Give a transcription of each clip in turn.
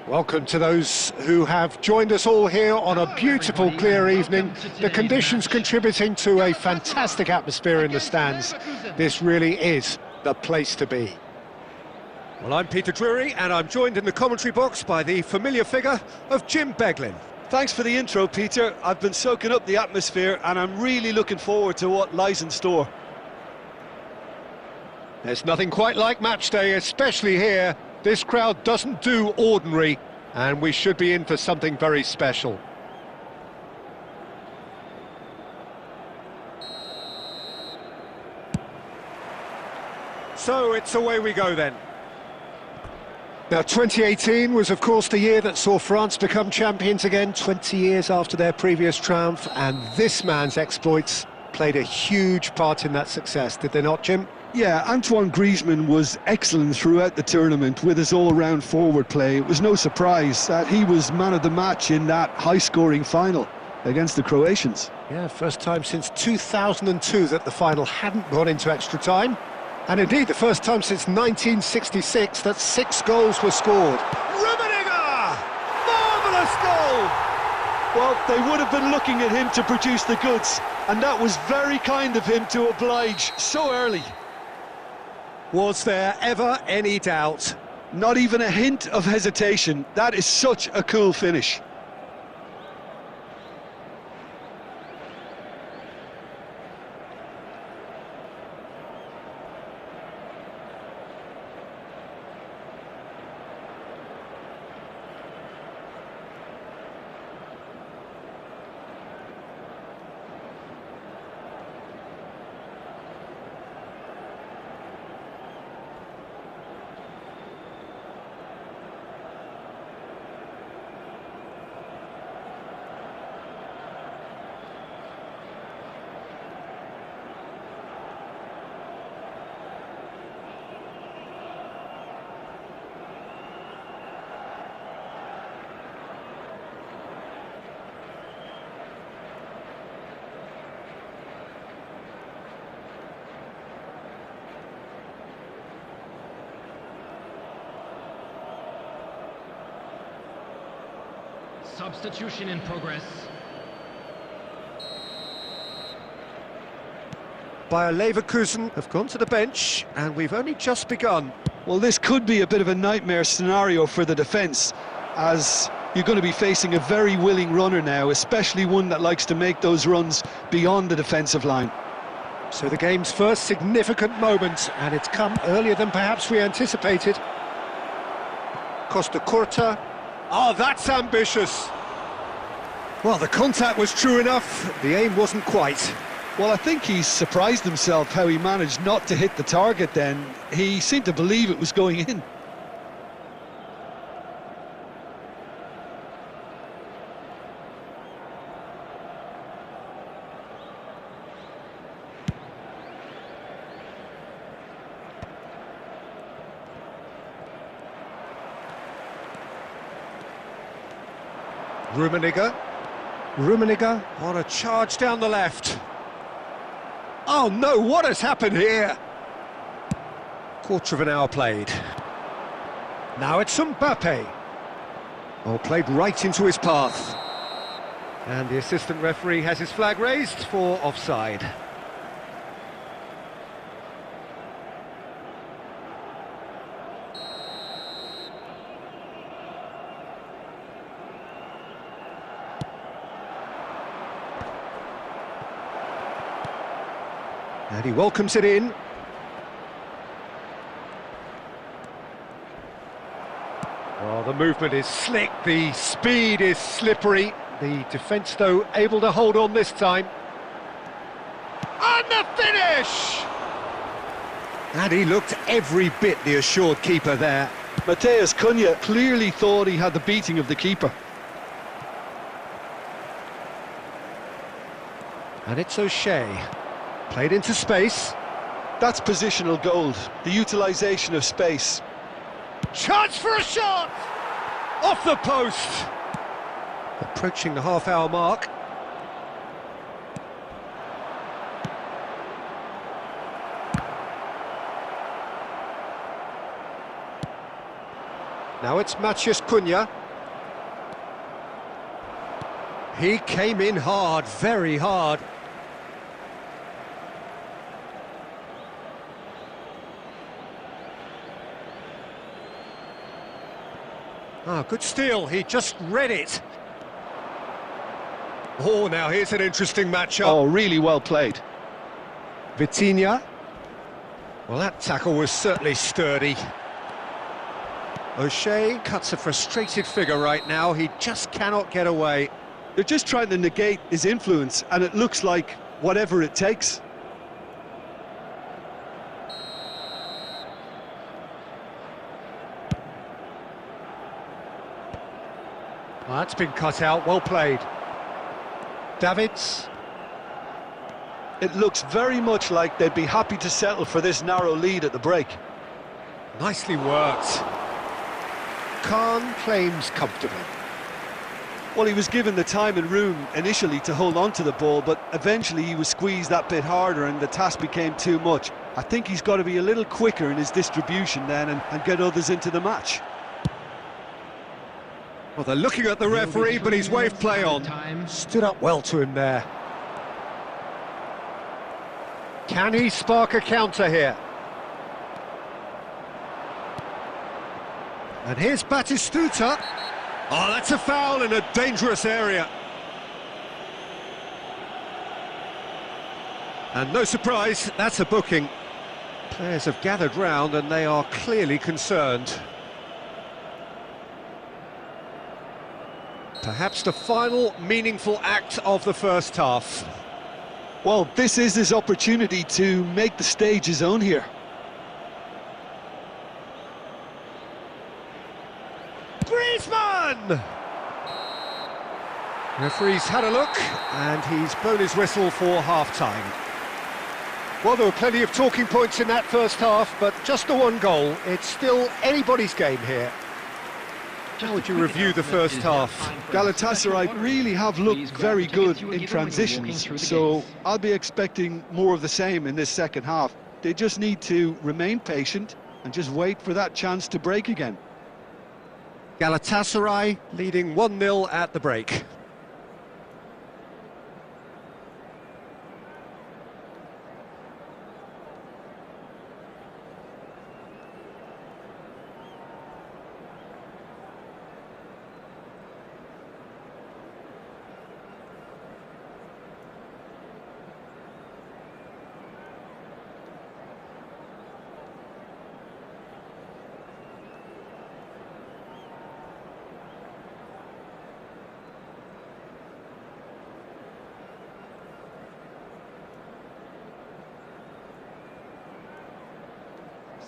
Welcome to those who have joined us all here on a beautiful, clear evening. The conditions contributing to a fantastic atmosphere in the stands. This really is the place to be. Well, I'm Peter Drury, and I'm joined in the commentary box by the familiar figure of Jim Beglin. Thanks for the intro, Peter. I've been soaking up the atmosphere, and I'm really looking forward to what lies in store. There's nothing quite like match day, especially here. This crowd doesn't do ordinary, and we should be in for something very special. So it's away we go then. Now, 2018 was, of course, the year that saw France become champions again, 20 years after their previous triumph, and this man's exploits played a huge part in that success, did they not, Jim? Yeah, Antoine Griezmann was excellent throughout the tournament with his all-round forward play. It was no surprise that he was man of the match in that high-scoring final against the Croatians. Yeah, first time since 2002 that the final hadn't gone into extra time. And indeed, the first time since 1966 that 6 goals were scored. Rummenigge! Marvellous goal! Well, they would have been looking at him to produce the goods, and that was very kind of him to oblige so early. Was there ever any doubt? Not even a hint of hesitation. That is such a cool finish. Substitution in progress. Bayer Leverkusen have gone to the bench, and we've only just begun. Well, this could be a bit of a nightmare scenario for the defence, as you're going to be facing a very willing runner now, especially one that likes to make those runs beyond the defensive line. So the game's first significant moment, and it's come earlier than perhaps we anticipated. Costa Curta. Oh, that's ambitious. Well, the contact was true enough, the aim wasn't quite. Well, I think he's surprised himself how he managed not to hit the target then. He seemed to believe it was going in. Rummenigge on a charge down the left. Oh no, what has happened here? Quarter of an hour played. Now it's Mbappe. Oh, played right into his path. And the assistant referee has his flag raised for offside. And he welcomes it in. Oh, the movement is slick, the speed is slippery. The defence, though, able to hold on this time. And the finish! And he looked every bit the assured keeper there. Matheus Cunha clearly thought he had the beating of the keeper. And it's O'Shea. Played into space. That's positional gold, the utilisation of space. Chance for a shot! Off the post! Approaching the half-hour mark. Now it's Matheus Cunha. He came in hard, very hard. Ah, good steal, he just read it. Oh, now here's an interesting matchup. Oh, really well played. Vitinha. Well, that tackle was certainly sturdy. O'Shea cuts a frustrated figure right now, he just cannot get away. They're just trying to negate his influence, and it looks like whatever it takes. Well, that's been cut out, well played. Davids. It looks very much like they'd be happy to settle for this narrow lead at the break. Nicely worked. Khan claims comfortably. Well, he was given the time and room initially to hold on to the ball, but eventually he was squeezed that bit harder and the task became too much. I think he's got to be a little quicker in his distribution then and get others into the match. Well, they're looking at the referee, but he's waved play on. Stood up well to him there. Can he spark a counter here? And here's Batistuta. Oh, that's a foul in a dangerous area. And no surprise, that's a booking. Players have gathered round and they are clearly concerned. Perhaps the final meaningful act of the first half. Well, this is his opportunity to make the stage his own here. Griezmann! Referee's had a look, and he's blown his whistle for half-time. Well, there were plenty of talking points in that first half, but just the one goal. It's still anybody's game here. How would you review the first half? Galatasaray really have looked very good in transitions, so I'll be expecting more of the same in this second half. They just need to remain patient and just wait for that chance to break again. Galatasaray leading 1-0 at the break.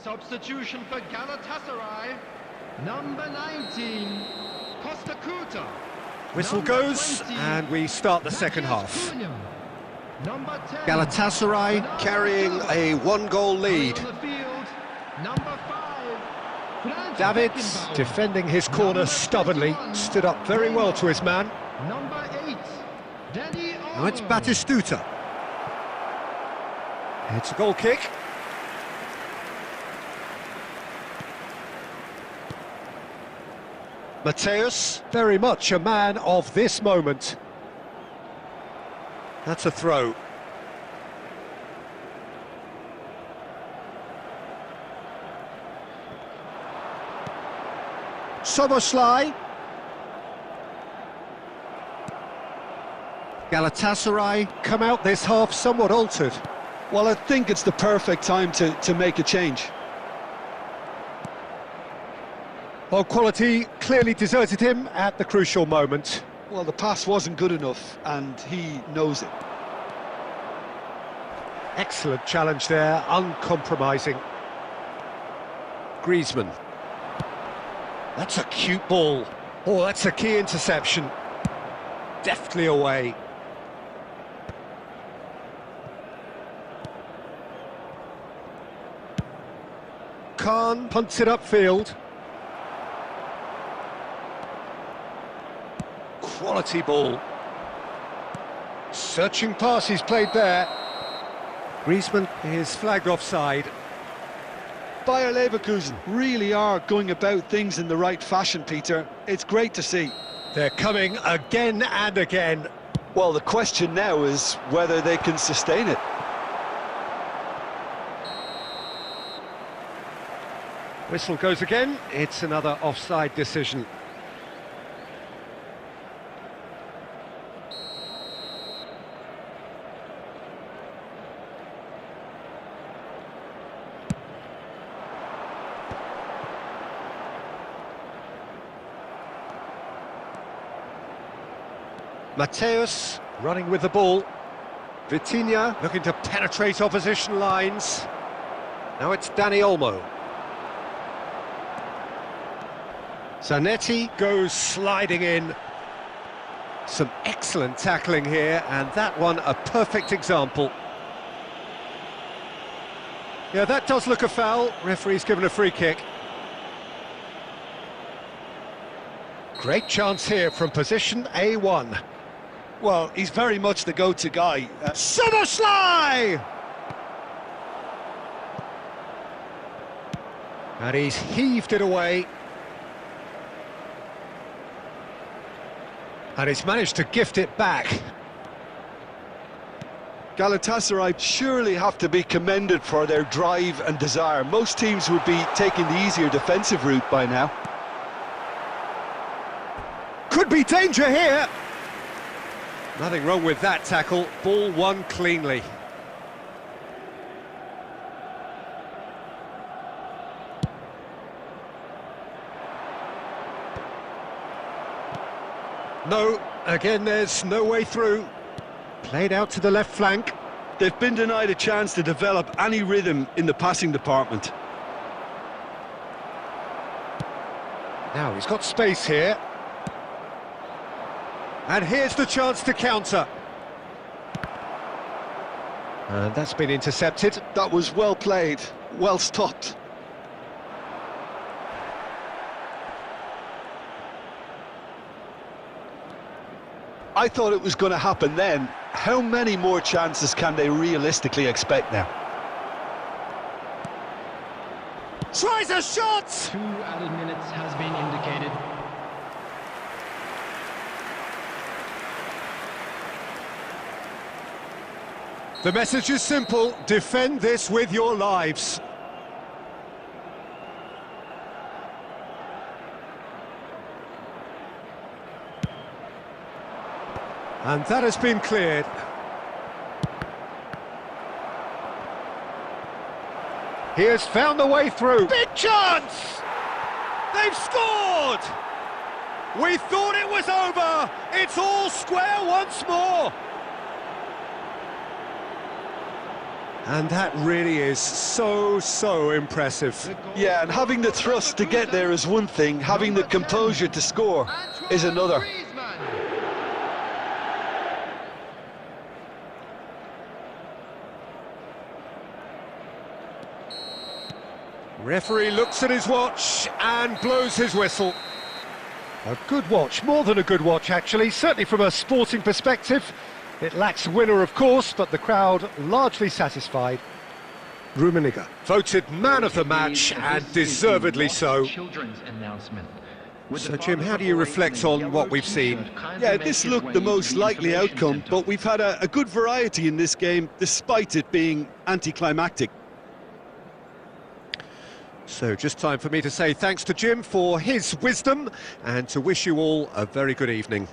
Substitution for Galatasaray, number 19, Costa Curta. Whistle goes, and we start the second half. Number 10, Galatasaray carrying a one-goal lead. on the field, number 5, Davids defending his corner stubbornly, stood up very well to his man. number 8, Danny Now it's Batistuta. It's a goal kick. Mateus, very much a man of this moment. That's a throw. Soboslai. Galatasaray come out this half somewhat altered. Well, I think it's the perfect time to make a change. Well, quality clearly deserted him at the crucial moment. Well, the pass wasn't good enough, and he knows it. Excellent challenge there, uncompromising. Griezmann. That's a cute ball. Oh, that's a key interception. Deftly away. Khan punts it upfield. Quality ball. Searching pass he's played there. Griezmann is flagged offside. Bayer Leverkusen really are going about things in the right fashion, Peter. It's great to see. They're coming again and again. Well, the question now is whether they can sustain it. Whistle goes again. It's another offside decision. Mateus running with the ball. Vitinha looking to penetrate opposition lines. Now it's Dani Olmo. Zanetti goes sliding in. Some excellent tackling here, and that one a perfect example. Yeah, that does look a foul. Referee's given a free kick. Great chance here from position A1. Well, he's very much the go-to guy. Soboslai! And he's heaved it away. And he's managed to gift it back. Galatasaray surely have to be commended for their drive and desire. Most teams would be taking the easier defensive route by now. Could be danger here. Nothing wrong with that tackle. Ball won cleanly. No, again there's no way through. Played out to the left flank. They've been denied a chance to develop any rhythm in the passing department. Now he's got space here. And here's the chance to counter. And that's been intercepted. That was well played, well stopped. I thought it was going to happen then. How many more chances can they realistically expect now? Tries a shot! 2 added minutes has been indicated. The message is simple: defend this with your lives. And that has been cleared. He has found the way through. Big chance! They've scored! We thought it was over. It's all square once more. And that really is so impressive. Yeah, and having the thrust to get there is one thing, having the composure to score is another. Referee looks at his watch and blows his whistle. A good watch, more than a good watch actually, certainly from a sporting perspective. It lacks winner, of course, but the crowd largely satisfied. Rummenigge voted man of the match, and deservedly so. So, Jim, how do you reflect on what we've seen? Yeah, this looked the most likely outcome, but we've had a good variety in this game, despite it being anticlimactic. So, just time for me to say thanks to Jim for his wisdom, and to wish you all a very good evening.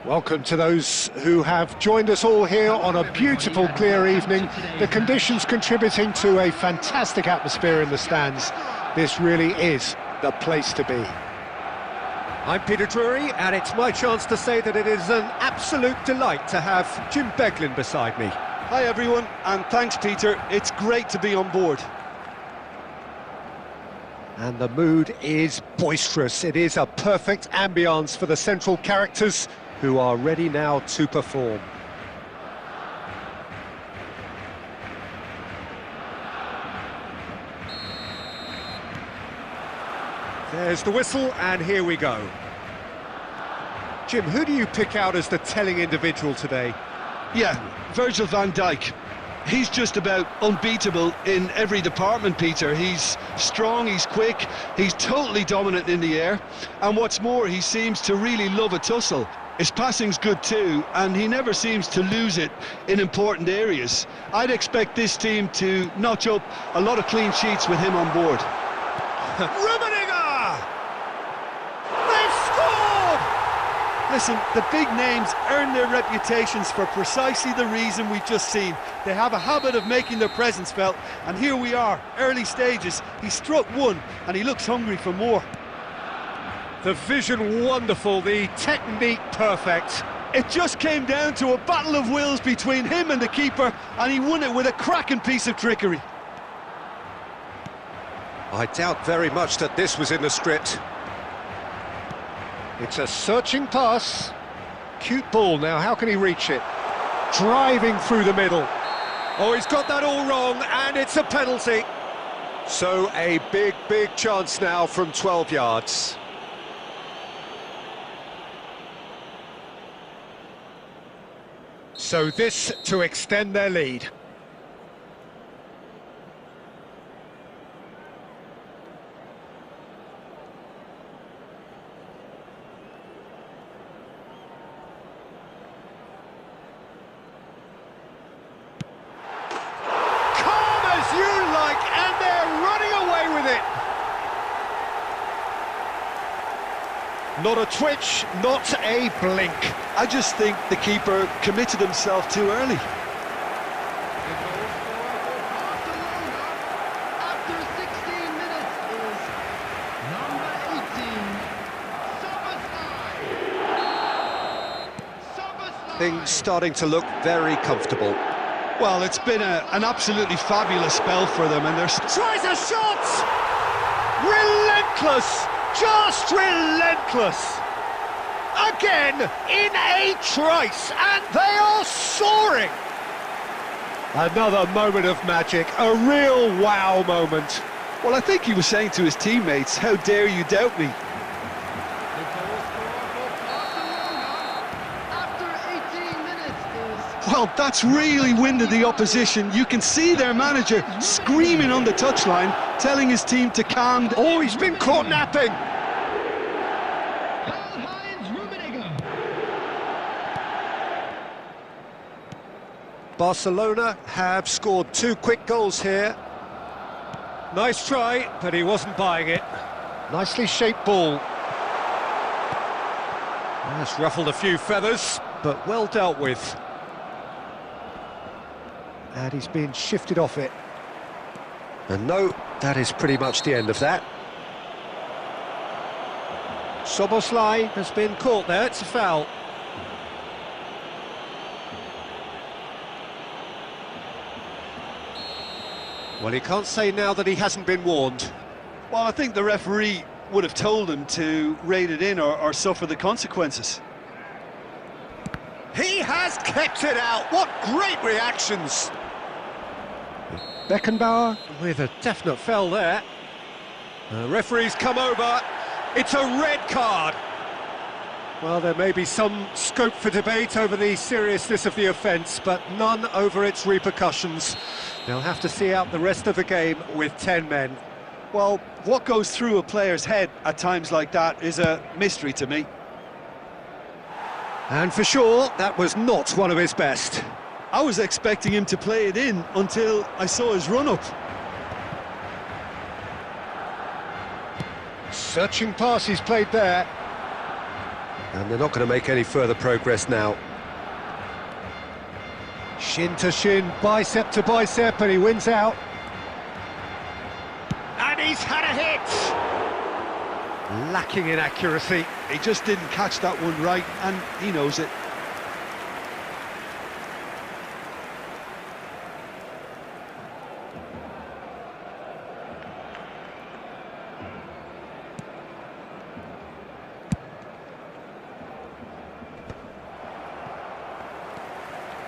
Welcome to those who have joined us all here on a beautiful, clear evening. The conditions contributing to a fantastic atmosphere in the stands. This really is the place to be. I'm Peter Drury, and it's my chance to say that it is an absolute delight to have Jim Beglin beside me. Hi everyone, and thanks Peter, it's great to be on board. And the mood is boisterous. It is a perfect ambience for the central characters, who are ready now to perform. There's the whistle, and here we go. Jim, who do you pick out as the telling individual today? Yeah, Virgil van Dijk. He's just about unbeatable in every department, Peter. He's strong, he's quick, he's totally dominant in the air, and what's more, he seems to really love a tussle. His passing's good too, and he never seems to lose it in important areas. I'd expect this team to notch up a lot of clean sheets with him on board. Rummenigge! They've scored! Listen, the big names earn their reputations for precisely the reason we've just seen. They have a habit of making their presence felt, and here we are, early stages. He struck one, and he looks hungry for more. The vision wonderful, the technique perfect. It just came down to a battle of wills between him and the keeper, and he won it with a cracking piece of trickery. I doubt very much that this was in the script. It's a searching pass. Cute ball now, how can he reach it? Driving through the middle. Oh, he's got that all wrong, and it's a penalty. So a big chance now from 12 yards. So this to extend their lead. Calm as you like, and they're running away with it. Not a twitch, not a blink. I just think the keeper committed himself too early. After 16 minutes is number 18, Szoboszlai. Things starting to look very comfortable. Well, it's been an absolutely fabulous spell for them, and they're... Tries a shot! Relentless! Just relentless! Again, in a trice, and they are soaring! Another moment of magic, a real wow moment. Well, I think he was saying to his teammates, how dare you doubt me? After 18 minutes is Well, that's really winded the opposition. You can see their manager screaming on the touchline, telling his team to calm down. Oh, he's been caught napping! Barcelona have scored 2 quick goals here. Nice try, but he wasn't buying it. Nicely shaped ball. That's ruffled a few feathers, but well dealt with. And he's been shifted off it. And no, that is pretty much the end of that. Szoboszlai has been caught there, it's a foul. Well, he can't say now that he hasn't been warned. Well, I think the referee would have told him to rate it in or suffer the consequences. He has kept it out. What great reactions. Beckenbauer with a definite foul there. The referee's come over. It's a red card. Well, there may be some scope for debate over the seriousness of the offence, but none over its repercussions. They'll have to see out the rest of the game with 10 men. Well, what goes through a player's head at times like that is a mystery to me. And for sure, that was not one of his best. I was expecting him to play it in until I saw his run-up. Searching pass he's played there. And they're not going to make any further progress now. Shin to shin, bicep to bicep, and he wins out. And he's had a hit! Lacking in accuracy. He just didn't catch that one right, and he knows it.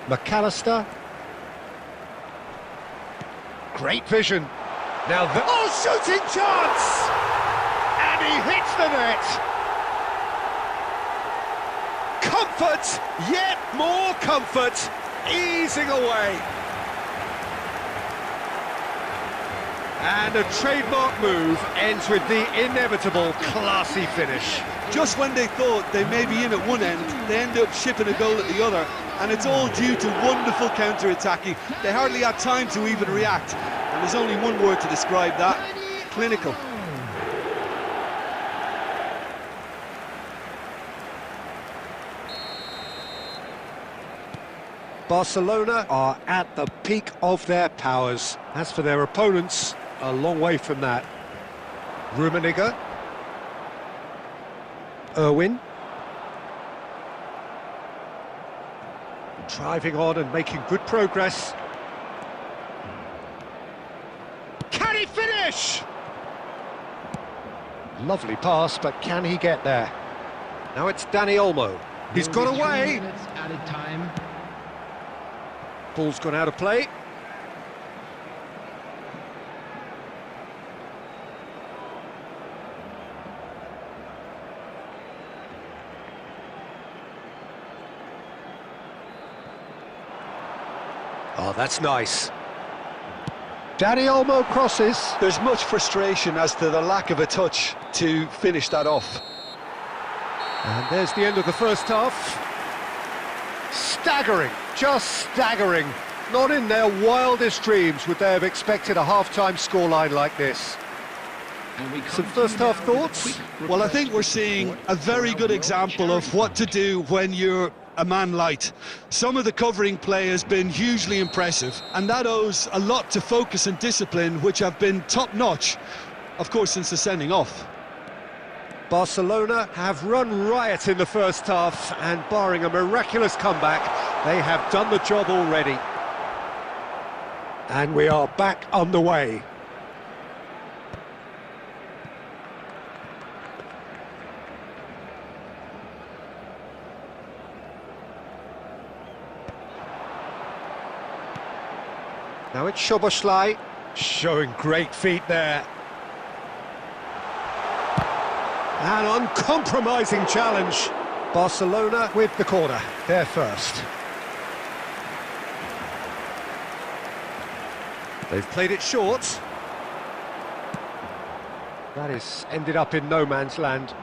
McAllister. Great vision. Now the... Oh, shooting chance! And he hits the net! Comfort! Yet more comfort! Easing away! And a trademark move ends with the inevitable classy finish. Just when they thought they may be in at one end, they end up shipping a goal at the other, and it's all due to wonderful counter-attacking. They hardly had time to even react, and there's only one word to describe that: clinical. Barcelona are at the peak of their powers. As for their opponents, a long way from that. Rummenigge. Irwin. Driving on and making good progress. Can he finish? Lovely pass, but can he get there? Now it's Dani Olmo. He's got away. Added time. Ball's gone out of play. Oh, that's nice. Dani Olmo crosses. There's much frustration as to the lack of a touch to finish that off. And there's the end of the first half. Staggering, just staggering. Not in their wildest dreams would they have expected a half-time scoreline like this. Some first-half thoughts? Well, I think we're seeing a very good example of what to do when you're a man light. Some of the covering play has been hugely impressive, and that owes a lot to focus and discipline, which have been top-notch, of course, since the sending off. Barcelona have run riot in the first half, and barring a miraculous comeback, they have done the job already. And we are back underway. Now it's Szoboszlai, showing great feet there. An uncompromising challenge. Barcelona with the corner, they're first. They've played it short. That is ended up in no man's land.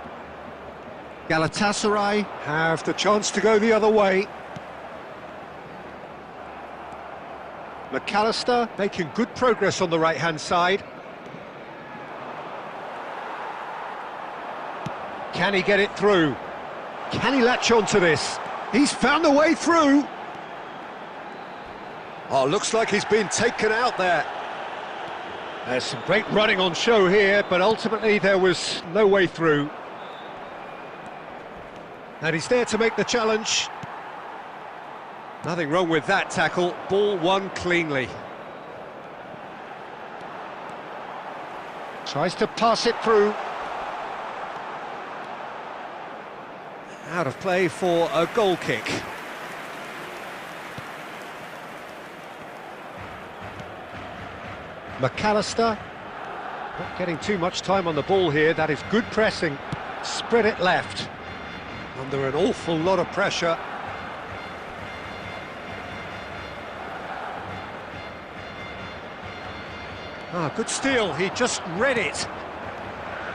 Galatasaray have the chance to go the other way. McAllister making good progress on the right-hand side. Can he get it through? Can he latch onto this? He's found the way through. Oh, looks like he's been taken out there. There's some great running on show here, but ultimately there was no way through. And he's there to make the challenge. Nothing wrong with that tackle. Ball won cleanly. Tries to pass it through. Out of play for a goal kick. McAllister, not getting too much time on the ball here. That is good pressing. Spread it left. Under an awful lot of pressure. Ah, good steal. He just read it.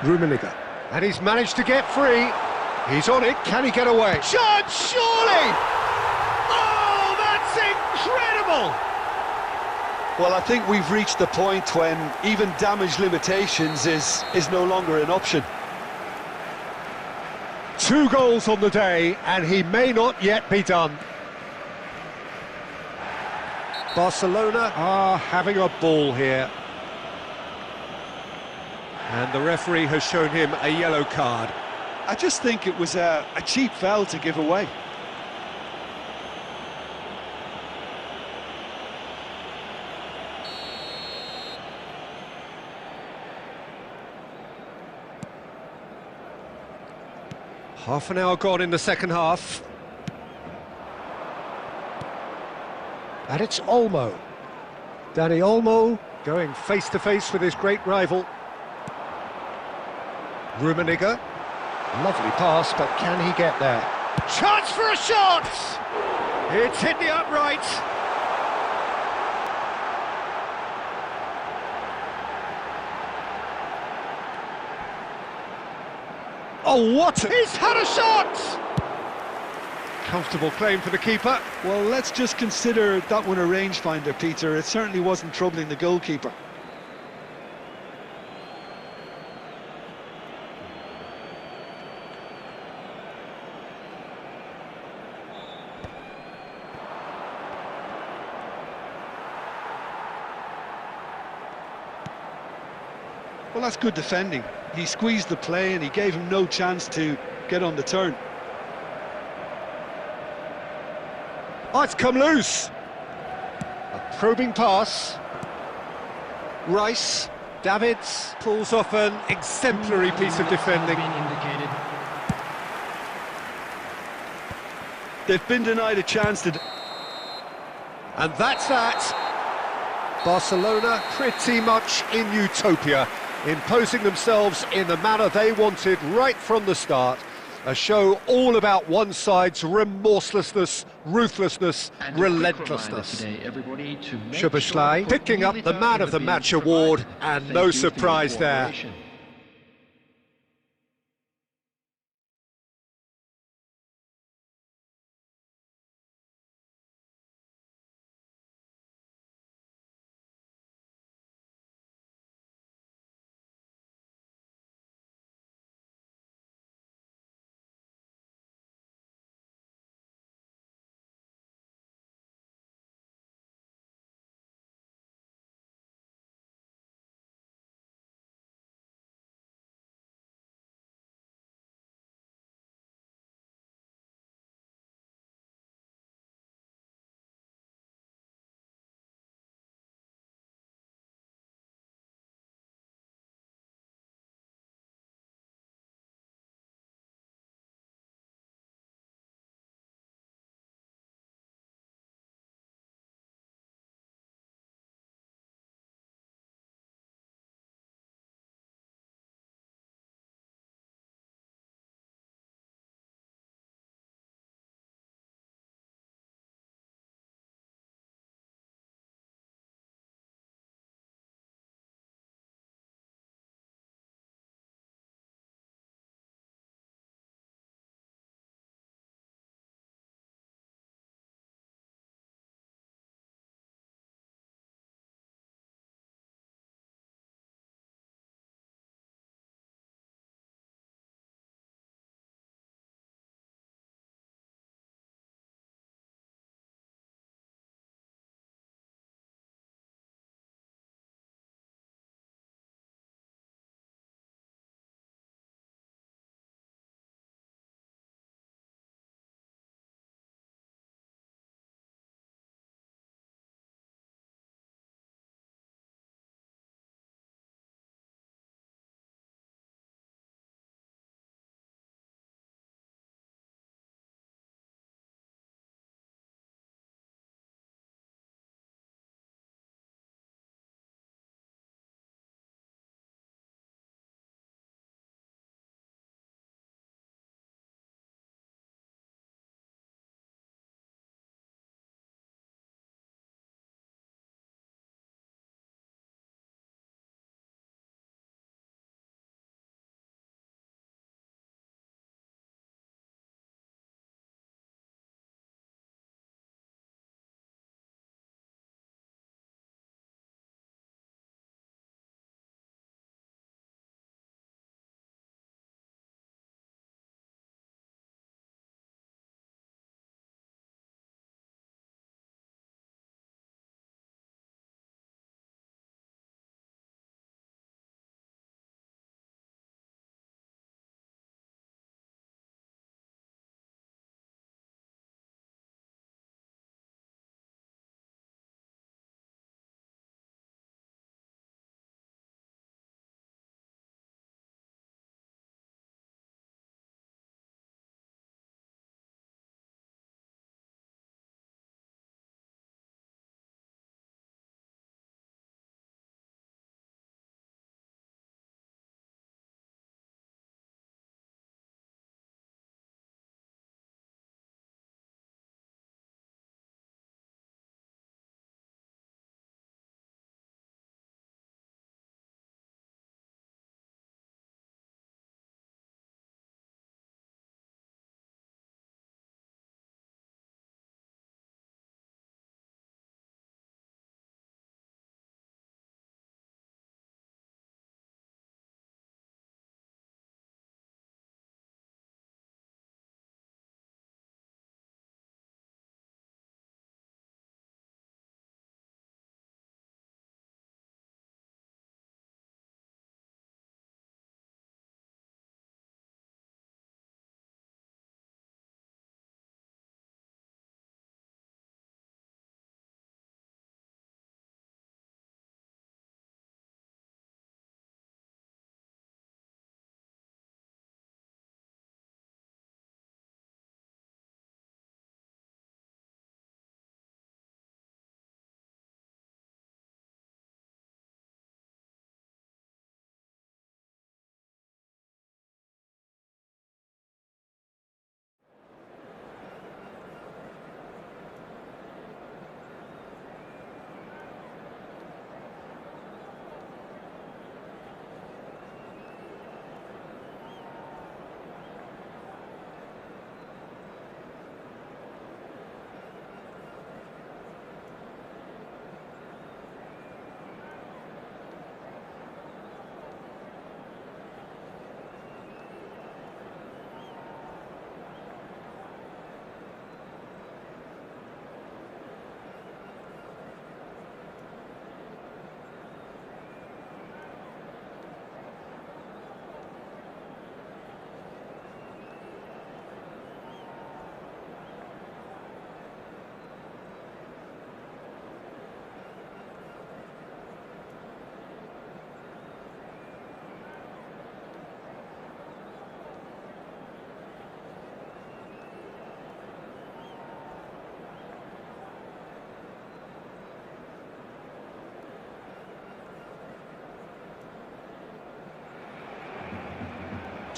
Rummenigge. And he's managed to get free. He's on it. Can he get away? Shot, surely! Oh, that's incredible! Well, I think we've reached the point when even damage limitations is no longer an option. 2 goals on the day, and he may not yet be done. Barcelona are having a ball here. And the referee has shown him a yellow card. I just think it was a cheap foul to give away. Half an hour gone in the second half. And it's Olmo. Danny Olmo going face-to-face with his great rival. Rummenigge. Lovely pass, but can he get there? Chance for a shot! It's hit the upright. Oh, what? He's had a shot! Comfortable claim for the keeper. Well, let's just consider that one a rangefinder, Peter. It certainly wasn't troubling the goalkeeper. Well, that's good defending. He squeezed the play and he gave him no chance to get on the turn. Oh, it's come loose. A probing pass. Rice, Davids pulls off an exemplary piece of defending. They've been denied a chance to... And that's that. Barcelona pretty much in utopia, imposing themselves in the manner they wanted right from the start. A show all about one side's remorselessness, ruthlessness, relentlessness. Szoboszlai picking up the Man of the Match award, and no surprise there.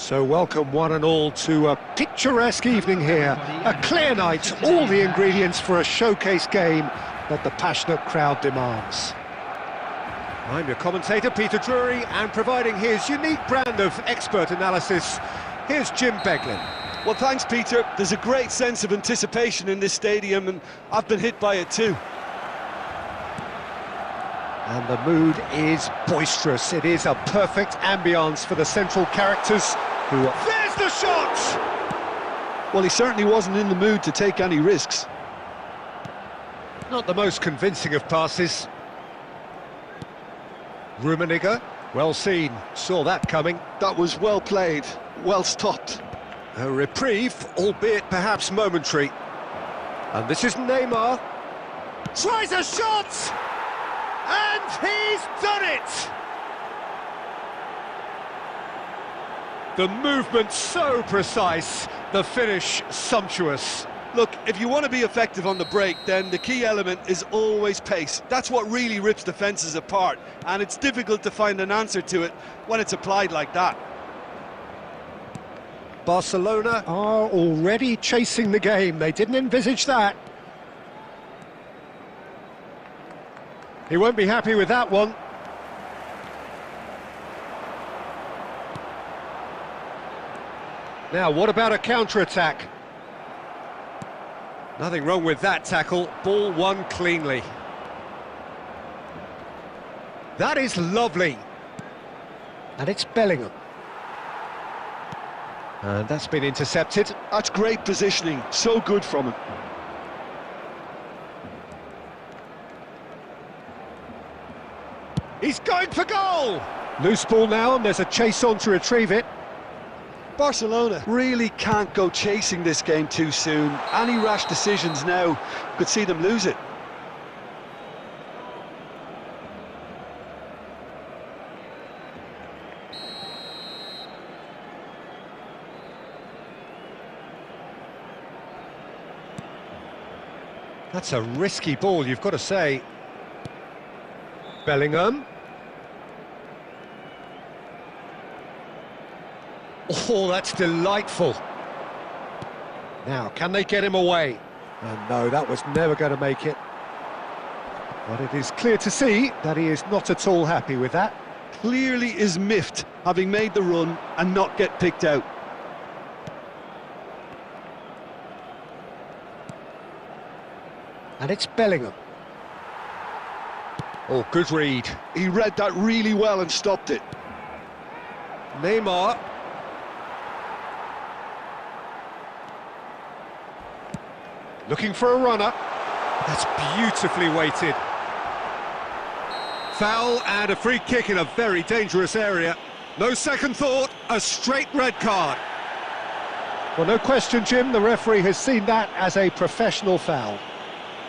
So welcome one and all to a picturesque evening here. A clear night, all the ingredients for a showcase game that the passionate crowd demands. I'm your commentator, Peter Drury, and providing his unique brand of expert analysis, here's Jim Beglin. Well, thanks, Peter. There's a great sense of anticipation in this stadium, and I've been hit by it too. And the mood is boisterous. It is a perfect ambience for the central characters who... There's the shot! Well, he certainly wasn't in the mood to take any risks. Not the most convincing of passes. Rummenigge, well seen, saw that coming. That was well played, well stopped. A reprieve, albeit perhaps momentary. And this is Neymar. Tries a shot! And he's done it! The movement so precise, the finish sumptuous. Look, if you want to be effective on the break, then the key element is always pace. That's what really rips defences apart, and it's difficult to find an answer to it when it's applied like that. Barcelona are already chasing the game. They didn't envisage that. He won't be happy with that one. Now, what about a counter-attack? Nothing wrong with that tackle. Ball won cleanly. That is lovely. And it's Bellingham. And that's been intercepted. That's great positioning. So good from him. He's going for goal! Loose ball now, and there's a chase on to retrieve it. Barcelona really can't go chasing this game too soon. Any rash decisions now could see them lose it. That's a risky ball, you've got to say. Bellingham. Oh, that's delightful. Now, can they get him away? And no, that was never going to make it. But it is clear to see that he is not at all happy with that. Clearly is miffed, having made the run and not get picked out. And it's Bellingham. Oh, good read. He read that really well and stopped it. Neymar. Looking for a runner. That's beautifully weighted. Foul and a free kick in a very dangerous area. No second thought, a straight red card. Well, no question, Jim, the referee has seen that as a professional foul.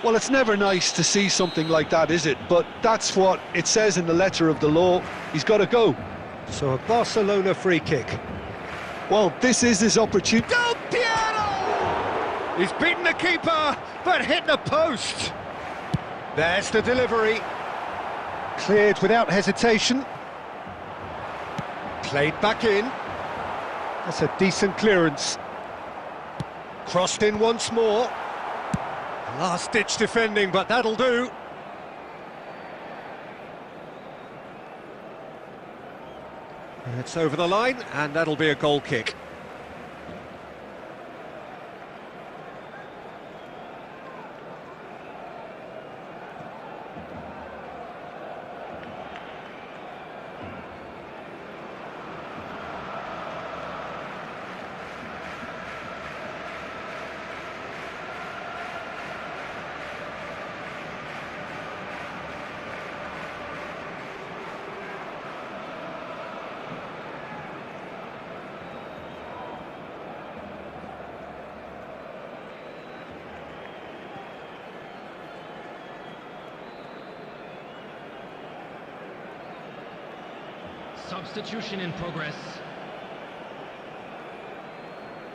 Well, it's never nice to see something like that, is it? But that's what it says in the letter of the law. He's got to go. So a Barcelona free kick. Well, this is his opportunity. Del Piero! He's beaten the keeper, but hit the post. There's the delivery. Cleared without hesitation. Played back in. That's a decent clearance. Crossed in once more. Last-ditch defending, but that'll do. It's over the line, and that'll be a goal kick. Substitution in progress.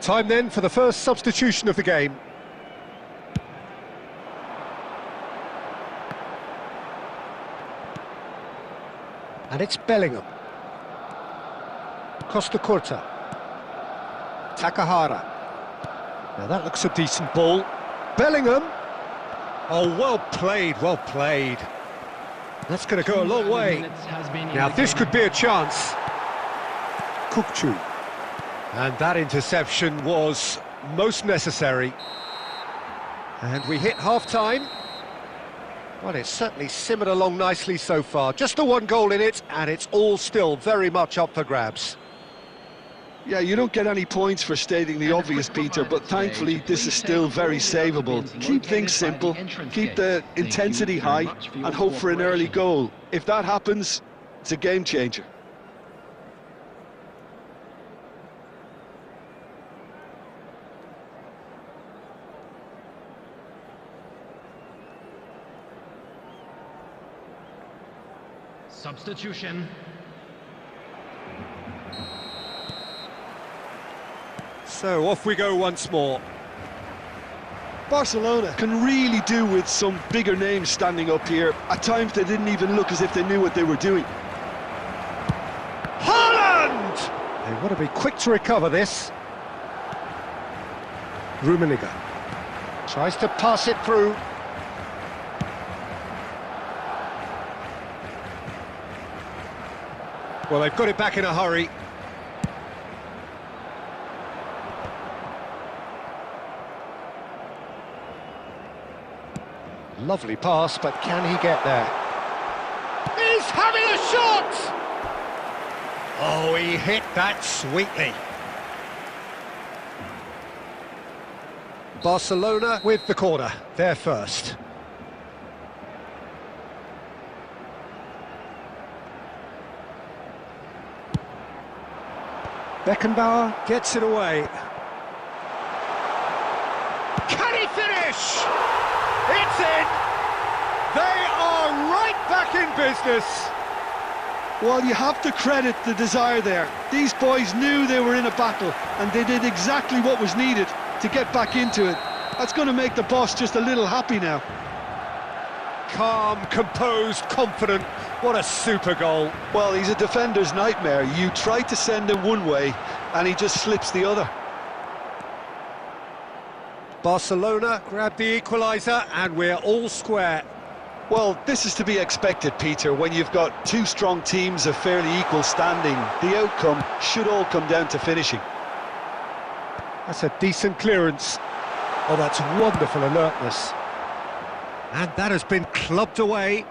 Time then for the first substitution of the game. And it's Bellingham. Costa Curta. Takahara. Now that looks a decent ball. Bellingham. Oh, well played, well played. That's going to go a long way. Now this could be a chance. Kukchu. And that interception was most necessary. And we hit half-time. Well, it's certainly simmered along nicely so far. Just the one goal in it, and it's all still very much up for grabs. Yeah, you don't get any points for stating the obvious, Peter, but thankfully this is still very savable. Keep things simple, keep the intensity high, and hope for an early goal. If that happens, it's a game changer. Substitution. So off we go once more. Barcelona can really do with some bigger names standing up here. At times they didn't even look as if they knew what they were doing. Haaland! They want to be quick to recover this. Rummenigge tries to pass it through. Well, they've got it back in a hurry. Lovely pass, but can he get there? He's having a shot! Oh, he hit that sweetly. Barcelona with the corner, they're first. Beckenbauer gets it away. Can he finish? It's in! They are right back in business. Well, you have to credit the desire there. These boys knew they were in a battle, and they did exactly what was needed to get back into it. That's going to make the boss just a little happy now. Calm, composed, confident. What a super goal. Well, he's a defender's nightmare. You try to send him one way, and he just slips the other. Barcelona grab the equaliser, and we're all square. Well, this is to be expected, Peter. When you've got two strong teams of fairly equal standing, the outcome should all come down to finishing. That's a decent clearance. Oh, that's wonderful alertness. And that has been clubbed away.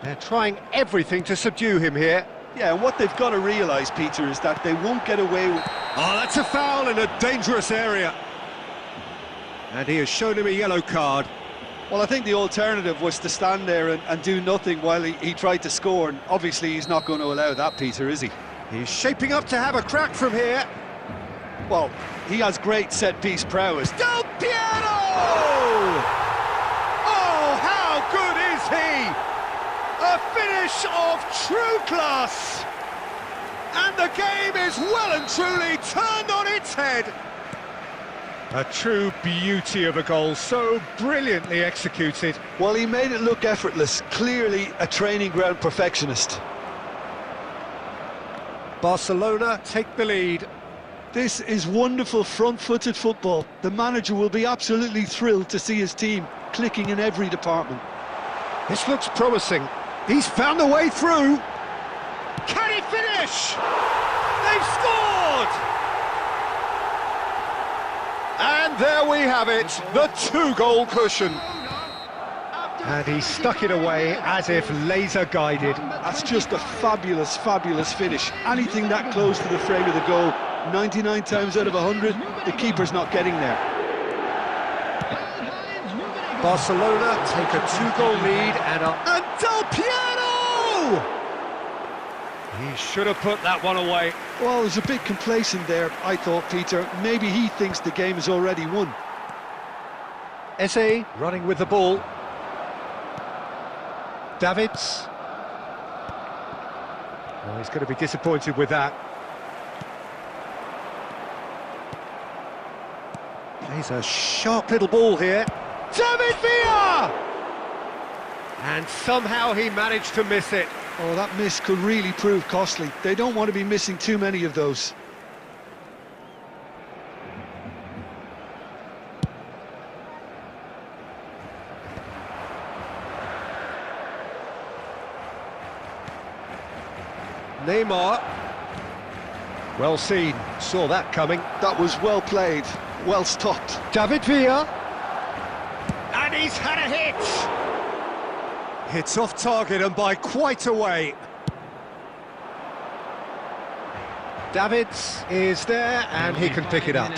They're trying everything to subdue him here. Yeah, and what they've got to realise, Peter, is that they won't get away with... Oh, that's a foul in a dangerous area. And he has shown him a yellow card. Well, I think the alternative was to stand there and do nothing while he tried to score, and obviously he's not going to allow that, Peter, is he? He's shaping up to have a crack from here. Well, he has great set-piece prowess. Del Piero! Oh, how good is he? A finish of true class. And the game is well and truly turned on its head. A true beauty of a goal, so brilliantly executed. Well, he made it look effortless, clearly a training ground perfectionist. Barcelona take the lead. This is wonderful front-footed football. The manager will be absolutely thrilled to see his team clicking in every department. This looks promising. He's found a way through. Can he finish? They've scored! And there we have it, the two-goal cushion. And he stuck it away as if laser-guided. That's just a fabulous, fabulous finish. Anything that close to the frame of the goal, 99 times out of 100, the keeper's not getting there. Barcelona take a two-goal lead and Del Piero! He should have put that one away. Well, there's a bit complacent there, I thought, Peter. Maybe he thinks the game is already won. Messi running with the ball. Davids. Well, he's going to be disappointed with that. Plays a sharp little ball here. David Villa! And somehow he managed to miss it. Oh, that miss could really prove costly. They don't want to be missing too many of those. Neymar. Well seen, saw that coming. That was well played, well stopped. David Villa. And he's had a hit! Hits off target and by quite a way. Davids is there and he can pick it up.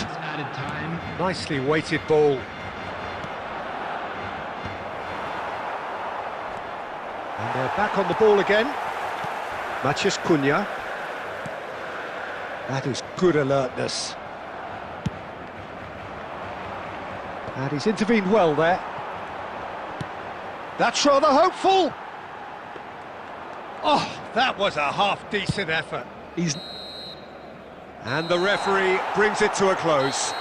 Nicely weighted ball. And they're back on the ball again. Matheus Cunha. That is good alertness. And he's intervened well there. That's rather hopeful. Oh, that was a half-decent effort. And the referee brings it to a close.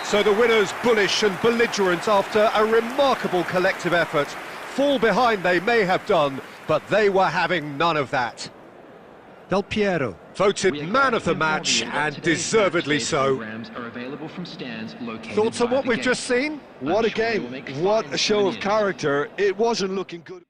So the winners, bullish and belligerent after a remarkable collective effort. Fall behind they may have done, but they were having none of that. Del Piero, voted man of the match, and deservedly so. Thoughts on what we've just seen? What a game, what a show of character. It wasn't looking good.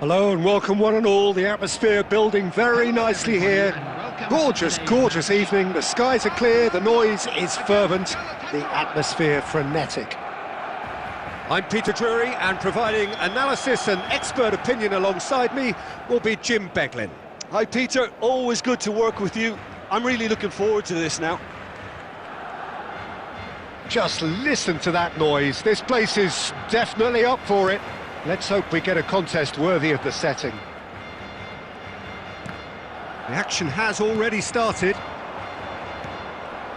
Hello and welcome one and all. The atmosphere building very nicely here. Gorgeous, gorgeous evening. The skies are clear, the noise is fervent, the atmosphere frenetic. I'm Peter Drury, and providing analysis and expert opinion alongside me will be Jim Beglin. Hi Peter, always good to work with you. I'm really looking forward to this now. Just listen to that noise. This place is definitely up for it. Let's hope we get a contest worthy of the setting. The action has already started.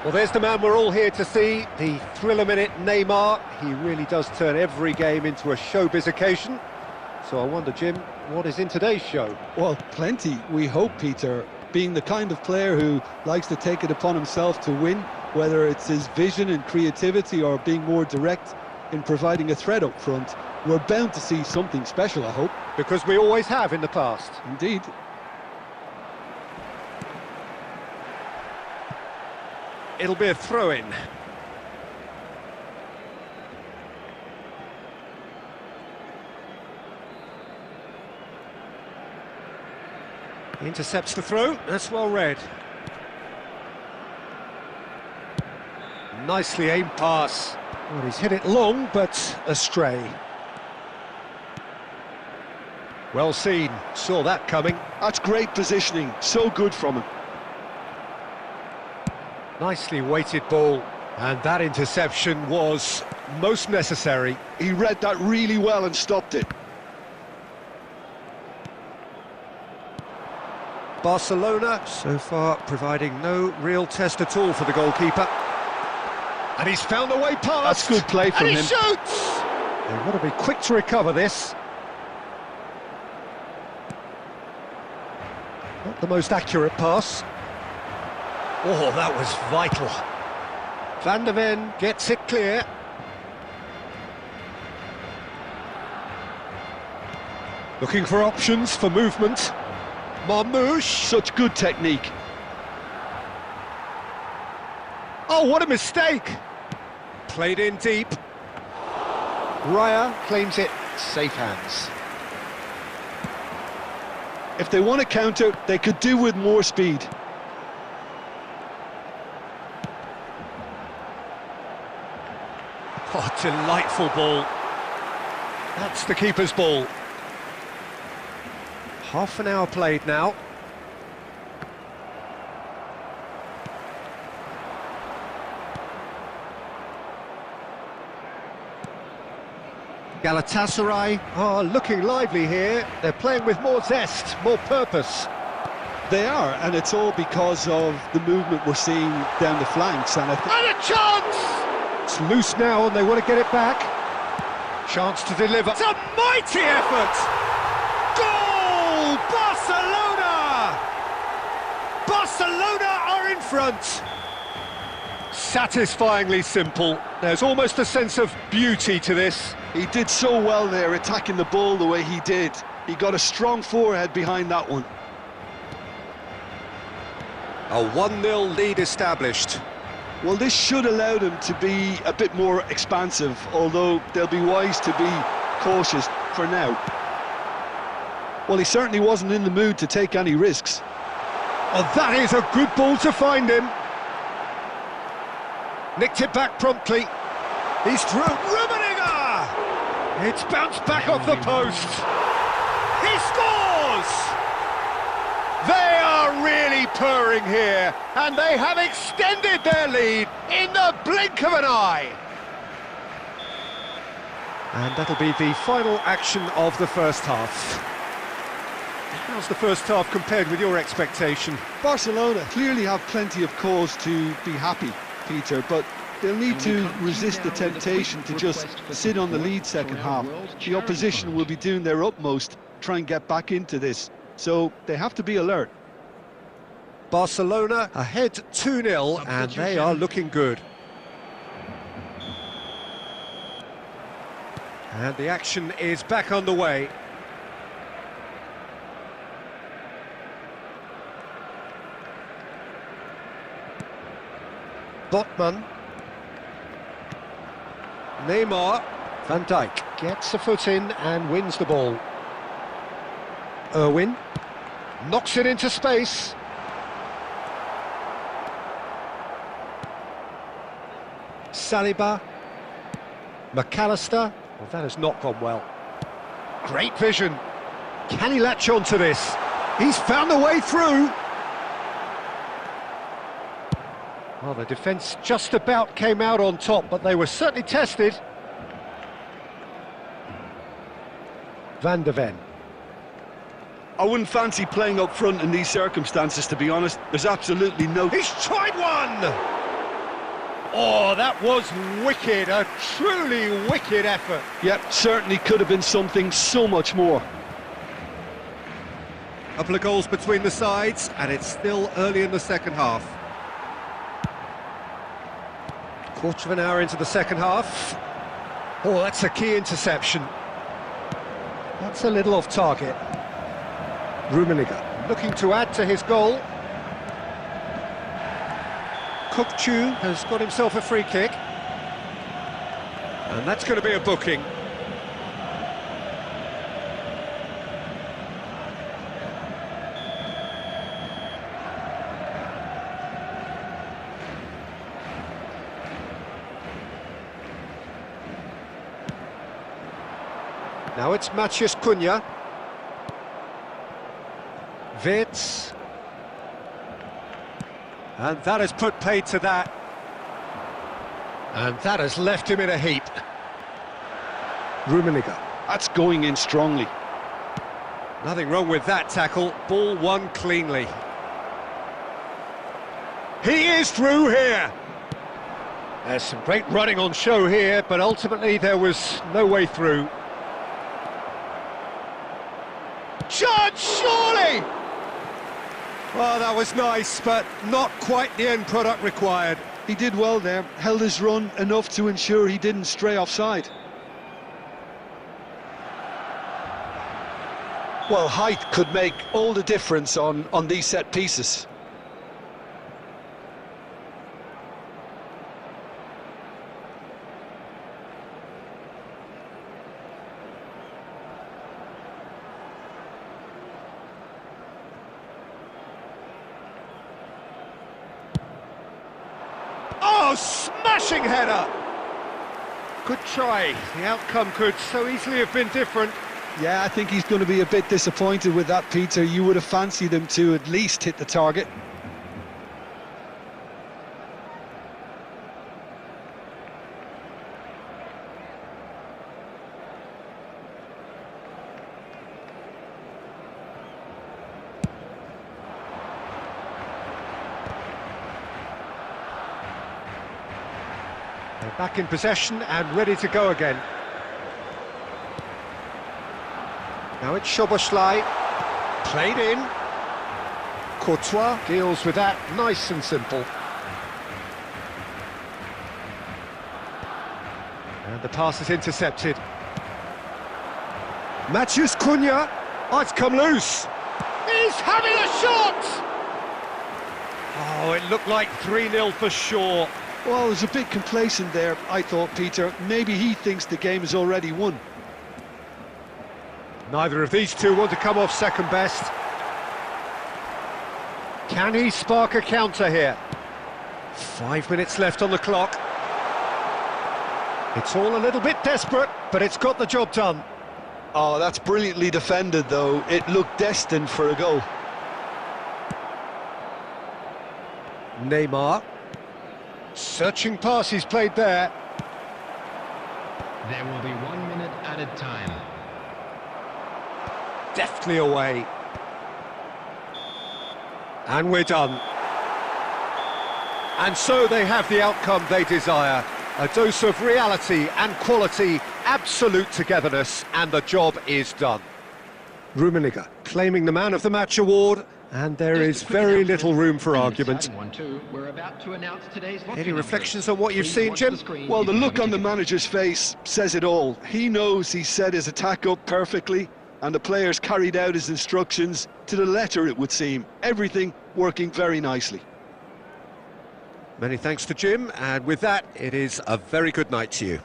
Well, there's the man we're all here to see, the thriller minute Neymar. He really does turn every game into a showbiz occasion. So I wonder, Jim, what is in today's show? Well, plenty, we hope, Peter. Being the kind of player who likes to take it upon himself to win, whether it's his vision and creativity or being more direct in providing a threat up front, we're bound to see something special, I hope. Because we always have in the past. Indeed. It'll be a throw-in. Intercepts the throw, that's well read. Nicely aimed pass. Well, he's hit it long, but astray. Well seen, saw that coming. That's great positioning, so good from him. Nicely weighted ball, and that interception was most necessary. He read that really well and stopped it. Barcelona, so far, providing no real test at all for the goalkeeper. And he's found a way past. That's good play from him. And he shoots! They want to be quick to recover this. Not the most accurate pass. Oh, that was vital. Van der Ven gets it clear. Looking for options for movement. Marmouche. Such good technique. Oh, what a mistake! Played in deep. Raya claims it. Safe hands. If they want to counter, they could do with more speed. Oh, delightful ball. That's the keeper's ball. Half an hour played now. Galatasaray are looking lively here. They're playing with more zest, more purpose. They are, and it's all because of the movement we're seeing down the flanks. And a chance! It's loose now and they want to get it back. Chance to deliver. It's a mighty effort! Goal! Barcelona! Barcelona are in front. Satisfyingly simple. There's almost a sense of beauty to this. He did so well there, attacking the ball the way he did. He got a strong forehead behind that one. A 1-0 lead established. Well, this should allow them to be a bit more expansive, although they'll be wise to be cautious for now. Well, he certainly wasn't in the mood to take any risks. Oh, that is a good ball to find him. Nicked it back promptly. He's through. Rummenigge! It's bounced back off the post. He scores! They are really purring here, and they have extended their lead in the blink of an eye. And that'll be the final action of the first half. How's the first half compared with your expectation? Barcelona clearly have plenty of cause to be happy, Peter, but they'll need to resist the temptation to just sit on the lead second half. The opposition will be doing their utmost to try and get back into this, so they have to be alert. Barcelona ahead 2-0 and they are looking good. And the action is back on the way. Botman. Neymar. Van Dijk gets a foot in and wins the ball. Irwin knocks it into space. Saliba. McAllister. Well, that has not gone well. Great vision. Can he latch on to this? He's found a way through. Well, the defence just about came out on top, but they were certainly tested. Van de Ven. I wouldn't fancy playing up front in these circumstances, to be honest. There's absolutely no... He's tried one! Oh, that was wicked, a truly wicked effort. Yep, certainly could have been something so much more. A couple of goals between the sides, and it's still early in the second half. Quarter of an hour into the second half. Oh, that's a key interception. That's a little off target. Rummenigge looking to add to his goal. Kukçu has got himself a free kick. And that's going to be a booking. Now it's Matheus Cunha. Wirtz. And that has put paid to that. And that has left him in a heap. Rummenigge. That's going in strongly. Nothing wrong with that tackle. Ball won cleanly. He is through here. There's some great running on show here, but ultimately there was no way through. Chance, surely! Well, that was nice, but not quite the end product required. He did well there, held his run enough to ensure he didn't stray offside. Well, height could make all the difference on these set pieces. Oh, smashing header! Good try. The outcome could so easily have been different. Yeah, I think he's going to be a bit disappointed with that, Peter. You would have fancied him to at least hit the target. They're back in possession and ready to go again. Now it's Szoboszlai, played in. Courtois deals with that nice and simple. And the pass is intercepted. Matheus Cunha, oh, it's come loose. He's having a shot! Oh, it looked like 3-0 for sure. Well, it was a bit complacent there, I thought, Peter. Maybe he thinks the game is already won. Neither of these two want to come off second best. Can he spark a counter here? 5 minutes left on the clock. It's all a little bit desperate, but it's got the job done. Oh, that's brilliantly defended, though. It looked destined for a goal. Neymar. Searching pass he's played there. There will be 1 minute added time. Deftly away. And we're done. And so they have the outcome they desire. A dose of reality and quality, absolute togetherness, and the job is done. Rummenigge claiming the Man of the Match award, and there is very little room for argument. Any reflections on what you've seen, Jim? Well, the look on the manager's face says it all. He knows he set his attack up perfectly, and the players carried out his instructions to the letter, it would seem. Everything working very nicely. Many thanks to Jim, and with that, it is a very good night to you.